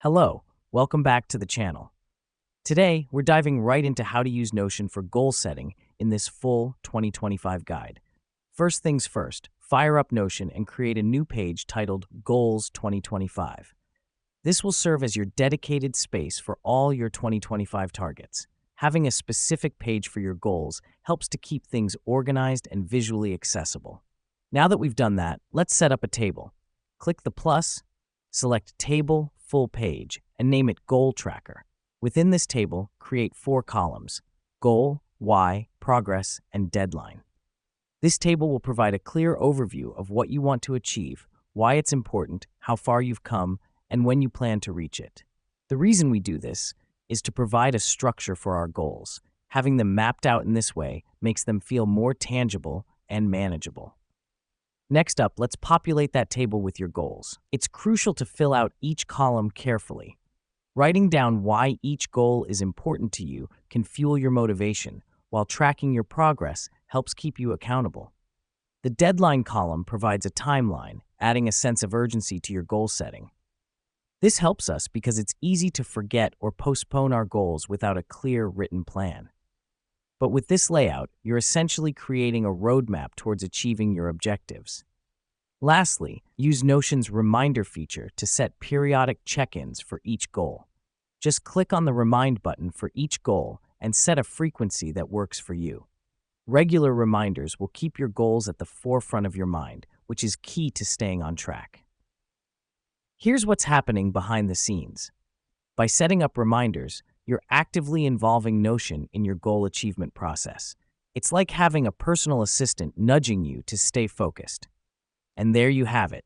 Hello, welcome back to the channel. Today, we're diving right into how to use Notion for goal setting in this full 2025 guide. First things first, fire up Notion and create a new page titled Goals 2025. This will serve as your dedicated space for all your 2025 targets. Having a specific page for your goals helps to keep things organized and visually accessible. Now that we've done that, let's set up a table. Click the plus, select Table, Full Page, and name it Goal Tracker. Within this table, create 4 columns: Goal, Why, Progress, and Deadline. This table will provide a clear overview of what you want to achieve, why it's important, how far you've come, and when you plan to reach it. The reason we do this is to provide a structure for our goals. Having them mapped out in this way makes them feel more tangible and manageable. Next up, let's populate that table with your goals. It's crucial to fill out each column carefully. Writing down why each goal is important to you can fuel your motivation, while tracking your progress helps keep you accountable. The deadline column provides a timeline, adding a sense of urgency to your goal setting. This helps us because it's easy to forget or postpone our goals without a clear written plan. But with this layout, you're essentially creating a roadmap towards achieving your objectives. Lastly, use Notion's reminder feature to set periodic check-ins for each goal. Just click on the Remind button for each goal and set a frequency that works for you. Regular reminders will keep your goals at the forefront of your mind, which is key to staying on track. Here's what's happening behind the scenes. By setting up reminders, you're actively involving Notion in your goal achievement process. It's like having a personal assistant nudging you to stay focused. And there you have it,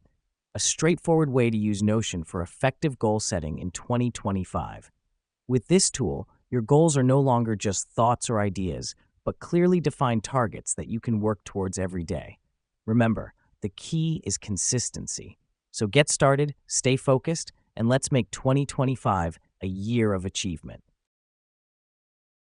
a straightforward way to use Notion for effective goal setting in 2025. With this tool, your goals are no longer just thoughts or ideas, but clearly defined targets that you can work towards every day. Remember, the key is consistency. So get started, stay focused, and let's make 2025 a year of achievement.